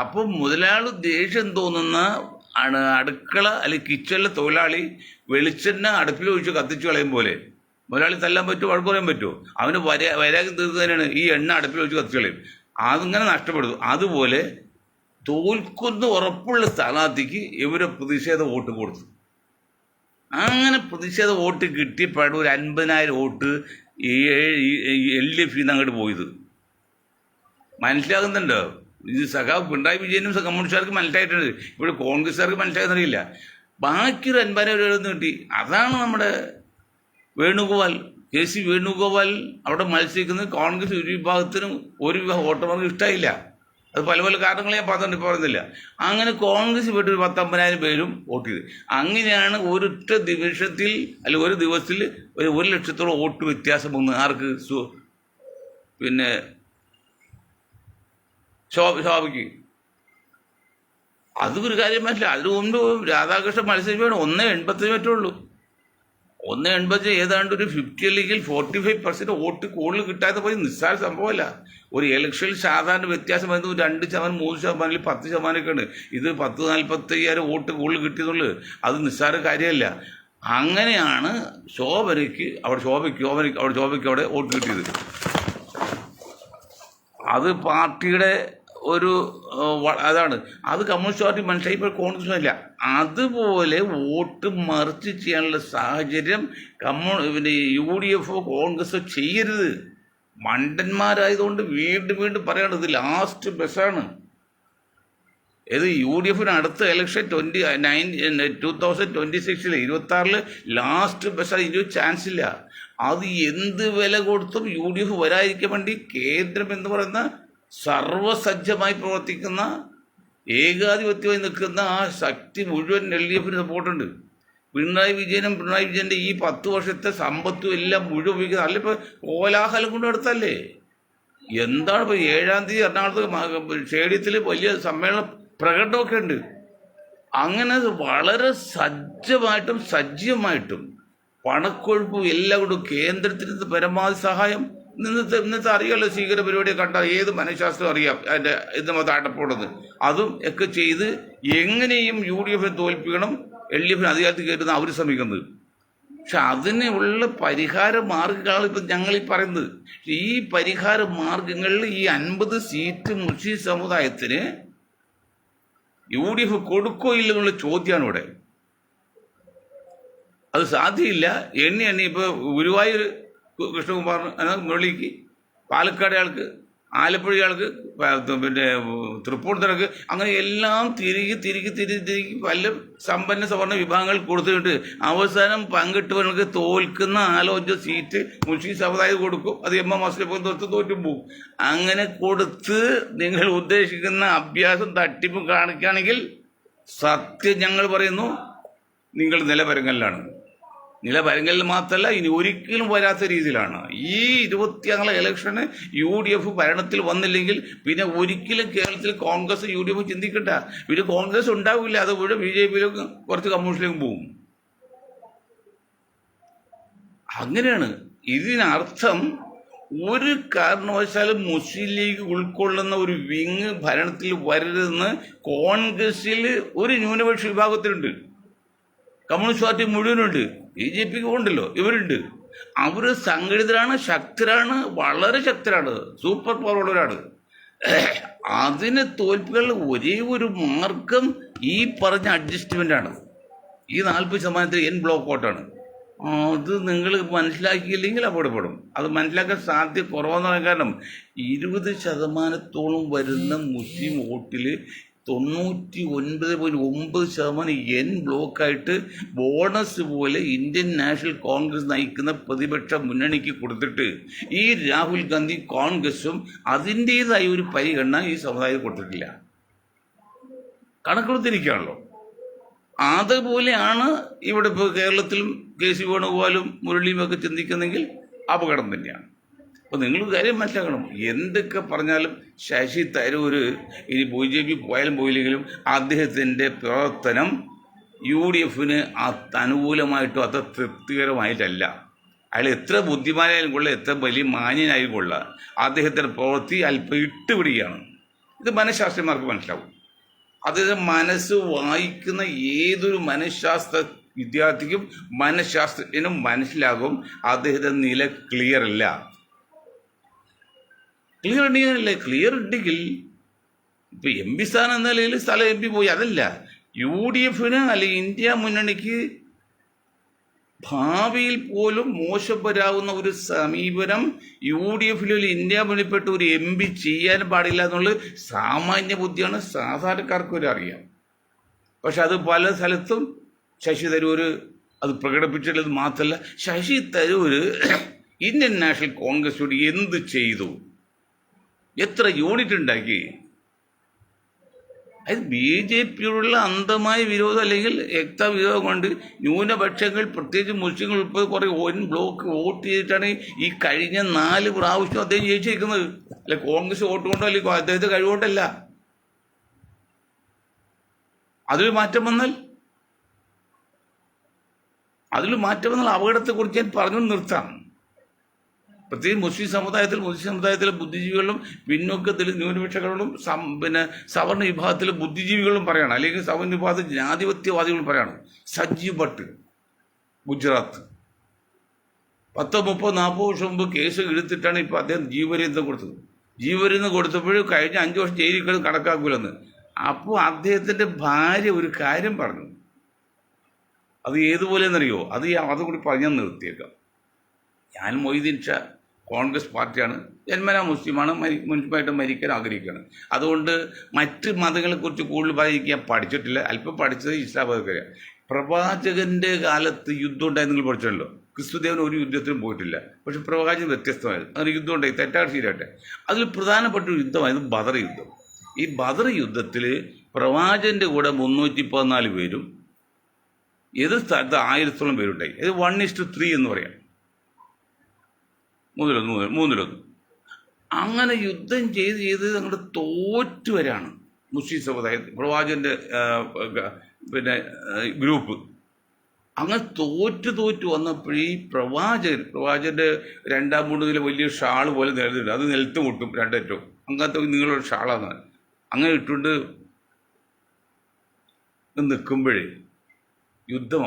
അപ്പം മുതലാളി ദേഷ്യം തോന്നുന്ന അടുക്കള അല്ലെങ്കിൽ കിച്ചണിലെ തൊഴിലാളി വെളിച്ചെണ്ണ അടുപ്പിൽ ഒഴിച്ച് കത്തിച്ചു കളയും പോലെ മുതലാളി തല്ലാൻ പറ്റുമോ? വഴക്ക് പറയാൻ പറ്റുമോ? അവന് വരാകം തീർക്കുന്നതിനാണ് ഈ എണ്ണ അടുപ്പിൽ വെച്ച് കത്തിച്ചു കളയും. അതിങ്ങനെ നഷ്ടപ്പെടുന്നു. അതുപോലെ തോൽക്കുന്ന ഉറപ്പുള്ള സ്ഥാനാർത്ഥിക്ക് ഇവരെ പ്രതിഷേധ വോട്ട് കൊടുത്തു. അങ്ങനെ പ്രതിഷേധ വോട്ട് കിട്ടിയപ്പോഴാണ് ഒരു 50,000 വോട്ട് LDF അങ്ങോട്ട് പോയത്. മനസ്സിലാകുന്നുണ്ടോ? ഇത് സഖാവ് പിണറായി വിജയനും കമ്മ്യൂണിസ്റ്റുകാർക്ക് മനസ്സിലായിട്ടുണ്ട്. ഇപ്പോൾ കോൺഗ്രസ്സുകാർക്ക് മനസ്സിലാകുന്നില്ല. ബാക്കിയൊരു 50,000 കിട്ടി. അതാണ് നമ്മുടെ വേണുഗോപാൽ കെ സി വേണുഗോപാൽ അവിടെ മത്സരിക്കുന്നത് കോൺഗ്രസ് ഒരു വിഭാഗത്തിനും ഒരു വിഭാഗം വോട്ടർമാർക്ക് ഇഷ്ടമായില്ല. അത് പല പല കാരണങ്ങൾ ഞാൻ പറയുന്നില്ല. അങ്ങനെ കോൺഗ്രസ് പോയിട്ട് 19,000 പേരും വോട്ട് ചെയ്ത്. അങ്ങനെയാണ് ഒരൊറ്റ നിമിഷത്തിൽ അല്ലെങ്കിൽ ഒരു ദിവസത്തിൽ 1,00,000 വോട്ട് വ്യത്യാസം വന്ന് ആർക്ക് പിന്നെ ശോഭയ്ക്ക്. അത് ഒരു കാര്യം പറ്റില്ല. അതിനു മുമ്പ് രാധാകൃഷ്ണൻ മത്സരിച്ചാണ് 1.85 പറ്റുള്ളൂ. 1.85 ഏതാണ്ട് ഒരു 50 അല്ലെങ്കിൽ 45% വോട്ട് കൂടുതൽ കിട്ടാതെ പോയി നിസ്സാര സംഭവമല്ല. ഒരു ഇലക്ഷനിൽ സാധാരണ വ്യത്യാസം വരുന്നത് 2%, 3%, 10% ഉണ്ട്. ഇത് 10,45,000 വോട്ട് കൂടുതൽ കിട്ടിയെന്നുള്ളത് അത് നിസ്സാര കാര്യമല്ല. അങ്ങനെയാണ് ശോഭയ്ക്ക് അവിടെ വോട്ട് കിട്ടിയത്. അത് പാർട്ടിയുടെ ഒരു അതാണ്. അത് കമ്മ്യൂണിസ്റ്റ് പാർട്ടി മനസ്സിലായി, ഇപ്പോൾ കോൺഗ്രസിനില്ല. അതുപോലെ വോട്ട് മറിച്ച് ചെയ്യാനുള്ള സാഹചര്യം UDF കോൺഗ്രസ് ചെയ്യരുത്. മണ്ടന്മാരായതുകൊണ്ട് വീണ്ടും പറയണത് ഇത് ലാസ്റ്റ് ബസ്സാണ്. ഇത് UDF അടുത്ത ഇലക്ഷൻ 2026 26 ലാസ്റ്റ് ബസ്സാണ്. ഇതിന് ചാൻസ് ഇല്ല. അത് എന്ത് വില കൊടുത്തും UDF വരാതിരിക്കാൻ വേണ്ടി കേന്ദ്രം എന്ന് പറയുന്ന സർവസജ്ജമായി പ്രവർത്തിക്കുന്ന ഏകാധിപത്യമായി നിൽക്കുന്ന ആ ശക്തി മുഴുവൻ LDFന് സപ്പോർട്ടുണ്ട്. പിണറായി വിജയൻ്റെ ഈ 10 വർഷത്തെ സമ്പത്തും എല്ലാം മുഴുവൻ ഉപയോഗിക്കുന്നത്. അല്ല ഇപ്പോൾ കോലാഹലം കൊണ്ട് നടത്തല്ലേ. എന്താണ് ഇപ്പോൾ 7-ാം തീയതി എറണാകുളത്ത് സ്റ്റേഡിയത്തിൽ വലിയ സമ്മേളനം പ്രകടനമൊക്കെ ഉണ്ട്. അങ്ങനെ വളരെ സജീവമായിട്ടും പണക്കൊഴുപ്പും എല്ലാം കൊണ്ടും കേന്ദ്രത്തിന് പരമാവധി സഹായം. ഇന്നത്തെ അറിയാമല്ലോ, സ്വീകരണ പരിപാടിയെ കണ്ടാൽ ഏത് മനഃശാസ്ത്രം അറിയാം അതിൻ്റെ ഇന്നത്തെ അടപ്പോടുന്നത്. അതും ഒക്കെ ചെയ്ത് എങ്ങനെയും UDF തോൽപ്പിക്കണം, LDF അധികാരത്തിൽ കയറ്റുന്ന അവർ ശ്രമിക്കുന്നത്. പക്ഷെ അതിനുള്ള പരിഹാര മാർഗങ്ങളാണ് ഇപ്പം ഞങ്ങളീ പറയുന്നത്. ഈ പരിഹാര മാർഗങ്ങളിൽ ഈ 50 സീറ്റ് മുസ്ലിം സമുദായത്തിന് UDF കൊടുക്കോ ഇല്ലെന്നുള്ള ചോദ്യമാണ് ഇവിടെ. അത് സാധ്യമില്ല. എണ്ണി ഇപ്പോൾ ഗുരുവായൂർ കൃഷ്ണകുമാറിന്, മുരളിക്ക്, പാലക്കാട് ആൾക്ക്, ആലപ്പുഴ ആൾക്ക്, പിന്നെ തൃപ്പൂണിത്തുറക്ക്, അങ്ങനെ എല്ലാം തിരികെ പല സമ്പന്ന സവർണ വിഭാഗങ്ങൾ കൊടുത്തിട്ട് അവസാനം പങ്കിട്ടവർക്ക് തോൽക്കുന്ന 4-5 സീറ്റ് മുസ്ലിം സമുദായം കൊടുക്കും. അത് MM മാസിലെ പോലെ തോറ്റും പോകും. അങ്ങനെ കൊടുത്ത് നിങ്ങൾ ഉദ്ദേശിക്കുന്ന അഭ്യാസം തട്ടിപ്പും കാണിക്കുകയാണെങ്കിൽ സത്യം ഞങ്ങൾ പറയുന്നു, നിങ്ങൾ നിലപരങ്ങലിലാണ്. നിലപരങ്ങളിൽ മാത്രമല്ല, ഇനി ഒരിക്കലും വരാത്ത രീതിയിലാണ്. ഈ 26 ഇലക്ഷന് UDF ഭരണത്തിൽ വന്നില്ലെങ്കിൽ പിന്നെ ഒരിക്കലും കേരളത്തിൽ കോൺഗ്രസ് UDF ചിന്തിക്കണ്ട. പിന്നെ കോൺഗ്രസ് ഉണ്ടാവില്ല. അത് മുഴുവൻ BJPയിലും കുറച്ച് കമ്മ്യൂണിസ്റ്റിലേക്കും പോകും. അങ്ങനെയാണ്. ഇതിനർത്ഥം ഒരു കാരണവശാലും മുസ്ലിം ലീഗ് ഉൾക്കൊള്ളുന്ന ഒരു വിങ് ഭരണത്തിൽ വരരുതെന്ന് കോൺഗ്രസിൽ ഒരു ന്യൂനപക്ഷ വിഭാഗത്തിലുണ്ട്. Communist party മുഴുവനുണ്ട്. BJPക്ക് ഉണ്ടല്ലോ, ഇവരുണ്ട്. അവർ സംഘടിതരാണ്, ശക്തരാണ്, വളരെ ശക്തരാണ്, സൂപ്പർ പവർ ഉള്ളവരാണ്. അതിനെ തോൽപ്പിക്കാനുള്ള ഒരേ ഒരു മാർഗം ഈ പറഞ്ഞ അഡ്ജസ്റ്റ്മെൻ്റാണ്. ഈ 40% N ബ്ലോക്ക് വോട്ടാണ്. അത് നിങ്ങൾ മനസ്സിലാക്കിയില്ലെങ്കിൽ അപകടപ്പെടും. അത് മനസ്സിലാക്കാൻ സാധ്യത കുറവെന്ന് പറയാൻ കാരണം 20% വരുന്ന മുസ്ലിം വോട്ടിൽ 99.9% N ബ്ലോക്കായിട്ട് ബോണസ് പോലെ ഇന്ത്യൻ നാഷണൽ കോൺഗ്രസ് നയിക്കുന്ന പ്രതിപക്ഷ മുന്നണിക്ക് കൊടുത്തിട്ട് ഈ രാഹുൽ ഗാന്ധി കോൺഗ്രസും അതിൻ്റേതായ ഒരു പരിഗണന ഈ സമുദായം കൊടുത്തിട്ടില്ല. കണക്കെടുത്തിരിക്കുകയാണല്ലോ. അതുപോലെയാണ് ഇവിടെ ഇപ്പോൾ കേരളത്തിലും KC വേണുഗോപാലും മുരളിയും ഒക്കെ ചിന്തിക്കുന്നെങ്കിൽ അപകടം തന്നെയാണ്. അപ്പോൾ നിങ്ങൾ കാര്യം മനസ്സിലാക്കണം. എന്തൊക്കെ പറഞ്ഞാലും ശശി തരൂർ ഇനി BJP പോയാലും പോയില്ലെങ്കിലും അദ്ദേഹത്തിൻ്റെ പ്രവർത്തനം UDFന് അനുകൂലമായിട്ടോ അത്ര തൃപ്തികരമായിട്ടല്ല. അയാൾ എത്ര ബുദ്ധിമാനായാലും കൊള്ള, എത്ര വലിയ മാന്യനായാലും കൊള്ള, അദ്ദേഹത്തിൻ്റെ പ്രവൃത്തി അല്പം ഇട്ടുപിടിക്കുകയാണ്. ഇത് മനഃശാസ്ത്രന്മാർക്ക് മനസ്സിലാവും. അദ്ദേഹം മനസ്സ് വായിക്കുന്ന ഏതൊരു മനഃശാസ്ത്ര വിദ്യാർത്ഥിക്കും മനഃശാസ്ത്രജ്ഞനും മനസ്സിലാകും അദ്ദേഹത്തിൻ്റെ നില ക്ലിയർ അല്ല. ക്ലിയർ ഉണ്ടെങ്കിൽ ഇപ്പം MP സ്ഥാനം എന്ന നിലയിൽ സ്ഥലം MP പോയി. അതല്ല, UDFന് അല്ലെങ്കിൽ ഇന്ത്യ മുന്നണിക്ക് ഭാവിയിൽ പോലും മോശം വരാവുന്ന ഒരു സമീപനം UDFിൽ ഇന്ത്യ മുന്നിൽപ്പെട്ട ഒരു MP ചെയ്യാൻ പാടില്ല എന്നുള്ളത് സാമാന്യ ബുദ്ധിയാണ്, സാധാരണക്കാർക്കൊരു അറിയാം. പക്ഷെ അത് പല സ്ഥലത്തും ശശി തരൂർ അത് പ്രകടിപ്പിച്ചിട്ടുള്ളത് മാത്രമല്ല, ശശി തരൂർ ഇന്ത്യൻ നാഷണൽ കോൺഗ്രസിനോട് എന്ത് ചെയ്തു? എത്ര യൂണിറ്റ് ഉണ്ടാക്കി? അത് ബി ജെ പിയോടുള്ള അന്ധമായ വിരോധം അല്ലെങ്കിൽ വിരോധം കൊണ്ട് ന്യൂനപക്ഷങ്ങൾ, പ്രത്യേകിച്ച് മുസ്ലിങ്ങൾ ഉൾപ്പെടെ കുറേ ബ്ലോക്ക് വോട്ട് ചെയ്തിട്ടാണ് ഈ കഴിഞ്ഞ 4 പ്രാവശ്യം അദ്ദേഹം ജയിച്ചിരിക്കുന്നത്. അല്ലെ കോൺഗ്രസ് വോട്ട് കൊണ്ടോ അല്ലെങ്കിൽ അദ്ദേഹത്തെ കഴിവുകൊണ്ടല്ല. അതിൽ മാറ്റം വന്നാൽ അപകടത്തെക്കുറിച്ച് ഞാൻ പറഞ്ഞു നിർത്താം. പ്രത്യേകിച്ച് മുസ്ലിം സമുദായത്തിലെ ബുദ്ധിജീവികളും പിന്നോക്കത്തിൽ ന്യൂനപക്ഷങ്ങളും സവർണ വിഭാഗത്തിലെ ബുദ്ധിജീവികളും പറയണം, അല്ലെങ്കിൽ സവർണ വിഭാഗത്തിൽ ജനാധിപത്യവാദികളും പറയണം. സജീവ് ഭട്ട് ഗുജറാത്ത് 10, 30, 40 വർഷം മുമ്പ് കേസ് എടുത്തിട്ടാണ് ഇപ്പോൾ അദ്ദേഹം ജീവപര്യന്തം കൊടുത്തത്. ജീവപര്യന്തം കൊടുത്തപ്പോൾ കഴിഞ്ഞ 5 വർഷം ജയിലിൽ കണക്കാക്കൂലെന്ന്. അപ്പോൾ അദ്ദേഹത്തിൻ്റെ ഭാര്യ ഒരു കാര്യം പറഞ്ഞു. അത് ഏതുപോലെയെന്നറിയോ? അതുകൂടി പറഞ്ഞാൽ നിർത്തിയേക്കാം. ഞാൻ മൊയ്തീൻ ഷാ കോൺഗ്രസ് പാർട്ടിയാണ്, ജന്മനാ മുസ്ലിമാണ്, മുൻപായിട്ട് മരിക്കാൻ ആഗ്രഹിക്കുകയാണ്. അതുകൊണ്ട് മറ്റ് മതങ്ങളെക്കുറിച്ച് കൂടുതൽ പറയാൻ പഠിച്ചിട്ടില്ല. അല്പം പഠിച്ചത് ഇസ്ലാം മതക്കാരെയാണ്. പ്രവാചകന്റെ കാലത്ത് യുദ്ധം ഉണ്ടായി നിങ്ങൾ പഠിച്ചല്ലോ. ക്രിസ്തുദേവൻ ഒരു യുദ്ധത്തിനും പോയിട്ടില്ല, പക്ഷെ പ്രവാചകൻ വ്യത്യസ്തമായിരുന്നു. അങ്ങനെ യുദ്ധം ഉണ്ടായി, തെറ്റാണ് ശരിയാട്ടെ. അതിൽ പ്രധാനപ്പെട്ട ഒരു യുദ്ധമായിരുന്നു ബദർ യുദ്ധം. ഈ ബദർ യുദ്ധത്തിൽ പ്രവാചകന്റെ കൂടെ 314 പേരും എതിർ സ്ഥലത്ത് 1000-ഓളം പേരുണ്ടായി. ഇത് 1:3 എന്ന് പറയാം, 3:1. അങ്ങനെ യുദ്ധം ചെയ്ത് അങ്ങോട്ട് തോറ്റുവരാണ് മുസ്ലിം സമുദായത്തിൽ പ്രവാചകന്റെ ഗ്രൂപ്പ്. അങ്ങനെ തോറ്റു വന്നപ്പോഴേ പ്രവാചകന്റെ 2-3 നില വലിയ ഷാള് പോലെ നിലനിൽക്കും. അത് നിലത്ത് മുട്ടും 2 അറ്റവും. അങ്ങനത്തെ നിങ്ങളൊരു ഷാളാണ്. അങ്ങനെ ഇട്ടുകൊണ്ട് നിൽക്കുമ്പോഴേ യുദ്ധം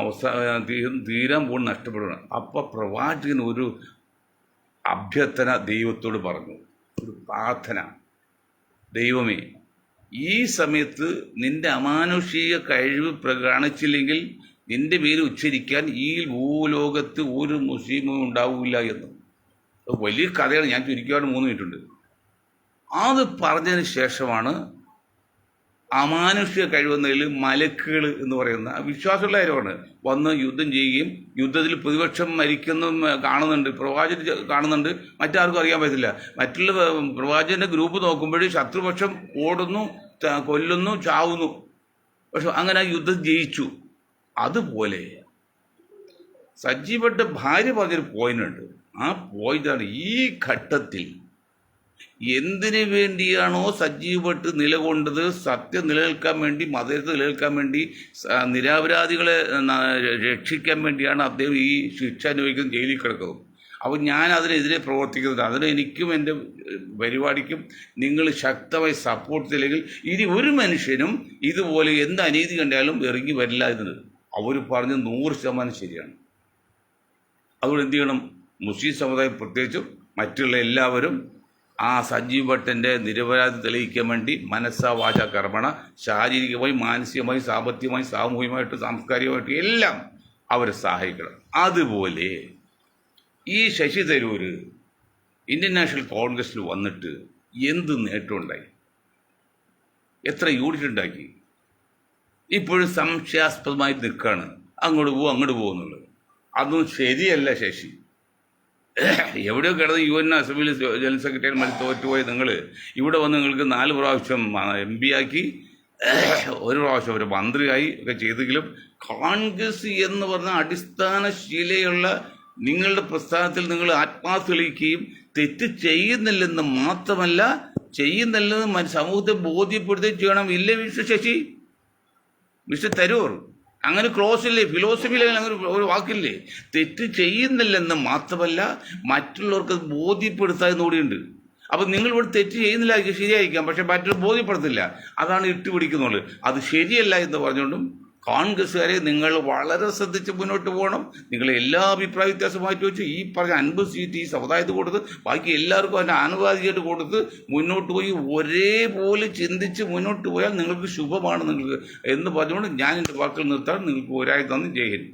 തീരാൻ പോകുന്ന നഷ്ടപ്പെടണം. അപ്പം പ്രവാചകൻ ഒരു അഭ്യർത്ഥന ദൈവത്തോട് പറഞ്ഞു, ഒരു പ്രാർത്ഥന. ദൈവമേ, ഈ സമയത്ത് നിന്റെ അമാനുഷിക കഴിവ് കാണിച്ചില്ലെങ്കിൽ നിന്റെ പേര് ഉച്ചരിക്കാൻ ഈ ഭൂലോകത്ത് ഒരു മുസ്ലിമും ഉണ്ടാവില്ല എന്ന്. വലിയ കഥയാണ്, ഞാൻ ചുരുക്കിയാണ് 3 മിനിറ്റ് ഉണ്ട്. അത് പറഞ്ഞതിന് ശേഷമാണ് അമാനുഷിക കഴിവെന്നതിൽ മലക്കുകൾ എന്ന് പറയുന്ന വിശ്വാസമുള്ള കാര്യമാണ് വന്ന് യുദ്ധം ചെയ്യുകയും യുദ്ധത്തിൽ പ്രതിപക്ഷം മരിക്കുന്നതും കാണുന്നുണ്ട്, പ്രവാചകൻ കാണുന്നുണ്ട്, മറ്റാർക്കും അറിയാൻ പറ്റില്ല. മറ്റുള്ള പ്രവാചകന്റെ ഗ്രൂപ്പ് നോക്കുമ്പോൾ ശത്രുപക്ഷം ഓടുന്നു, കൊല്ലുന്നു, ചാവുന്നു. പക്ഷെ അങ്ങനെ ആ യുദ്ധം ജയിച്ചു. അതുപോലെ സജീവന്റെ ഭാര്യ പറഞ്ഞൊരു പോയിന്റ്. ആ പോയിന്റാണ് ഈ ഘട്ടത്തിൽ എന്തിനു വേണ്ടിയാണോ സജീവ് ഭട്ട് നിലകൊണ്ടത്, സത്യം നിലനിൽക്കാൻ വേണ്ടി, മതത്തെ നിലനിൽക്കാൻ വേണ്ടി, നിരപരാധികളെ രക്ഷിക്കാൻ വേണ്ടിയാണ് അദ്ദേഹം ഈ ശിക്ഷ അനുഭവിക്കുന്നത്, ജയിലിൽ കിടക്കുന്നത്. അപ്പോൾ ഞാൻ അതിനെതിരെ പ്രവർത്തിക്കുന്നുണ്ട്. അതിന് എനിക്കും എൻ്റെ പരിപാടിക്കും നിങ്ങൾ ശക്തമായി സപ്പോർട്ട് ചെയ്തില്ലെങ്കിൽ ഇനി ഒരു മനുഷ്യനും ഇതുപോലെ എന്ത് അനീതി കണ്ടാലും ഇറങ്ങി വരില്ല എന്നത് അവർ പറഞ്ഞ് 100% ശരിയാണ്. അതുകൊണ്ട് എന്ത് ചെയ്യണം? മുസ്ലിം സമുദായം പ്രത്യേകിച്ചും മറ്റുള്ള എല്ലാവരും ആ സജീവ് ഭട്ടിൻ്റെ നിരപരാധി തെളിയിക്കാൻ വേണ്ടി മനസ്സാ വാച കർമ്മണ, ശാരീരികമായി, മാനസികമായി, സാമ്പത്തികമായി, സാമൂഹികമായിട്ട്, സാംസ്കാരികമായിട്ട് എല്ലാം അവരെ സഹായിക്കണം. അതുപോലെ ഈ ശശി തരൂർ ഇന്ത്യൻ നാഷണൽ കോൺഗ്രസിൽ വന്നിട്ട് എന്ത് നേട്ടമുണ്ടായി? എത്ര യൂണിറ്റ് ഉണ്ടാക്കി? ഇപ്പോഴും സംശയാസ്പദമായി നിൽക്കുകയാണ്. അങ്ങോട്ട് പോകുന്നുള്ളത്. അതൊന്നും ശരിയല്ല. ശശി എവിടെയോ കിടന്ന് UN അസംബ്ലിയിൽ ജനറൽ സെക്രട്ടറിമാർ തോറ്റുപോയി നിങ്ങൾ ഇവിടെ വന്ന് നിങ്ങൾക്ക് 4 പ്രാവശ്യം MP ആക്കി, 1 പ്രാവശ്യം ഒരു മന്ത്രിയായി ഒക്കെ ചെയ്തെങ്കിലും കോൺഗ്രസ് എന്ന് പറഞ്ഞ അടിസ്ഥാന ശീലയുള്ള നിങ്ങളുടെ പ്രസ്ഥാനത്തിൽ നിങ്ങൾ ആത്മാർത്ഥ തെളിയിക്കുകയും തെറ്റ് ചെയ്യുന്നില്ലെന്ന് മാത്രമല്ല ചെയ്യുന്നില്ലെന്ന് സമൂഹത്തെ ബോധ്യപ്പെടുത്തുകയും ചെയ്യണം. ഇല്ലേ മിസ്റ്റർ തരൂർ? അങ്ങനെ ക്ലോസ് ഇല്ലേ? ഫിലോസഫിയിൽ അങ്ങനെ ഒരു വാക്കില്ലേ? തെറ്റ് ചെയ്യുന്നില്ലെന്ന് മാത്രമല്ല മറ്റുള്ളവർക്ക് ബോധ്യപ്പെടുത്താൻ കൂടിയുണ്ട്. അപ്പം നിങ്ങൾ ഇവിടെ തെറ്റ് ചെയ്യുന്നില്ല, ശരിയായിരിക്കാം, പക്ഷെ മറ്റുള്ളവർ ബോധ്യപ്പെടുത്തില്ല. അതാണ് ഇട്ടുപിടിക്കുന്നുള്ളൂ. അത് ശരിയല്ല എന്ന് പറഞ്ഞുകൊണ്ടും കോൺഗ്രസ്സുകാരെ നിങ്ങൾ വളരെ ശ്രദ്ധിച്ച് മുന്നോട്ട് പോകണം. നിങ്ങൾ എല്ലാ അഭിപ്രായ വ്യത്യാസം മാറ്റി വെച്ച് ഈ പറഞ്ഞ 50 സീറ്റ് ഈ സമുദായത്തിൽ കൊടുത്ത് ബാക്കി എല്ലാവർക്കും അതിൻ്റെ ആനുപാതികമായിട്ട് കൊടുത്ത് മുന്നോട്ട് പോയി ഒരേപോലെ ചിന്തിച്ച് മുന്നോട്ട് പോയാൽ നിങ്ങൾക്ക് ശുഭമാണ് നിങ്ങൾക്ക് എന്ന് പറഞ്ഞുകൊണ്ട് ഞാൻ എൻ്റെ വാക്കുകൾ നിർത്താൻ നിങ്ങൾക്ക് ഒരായി തന്നു. ജയ് ഹിന്ദ്.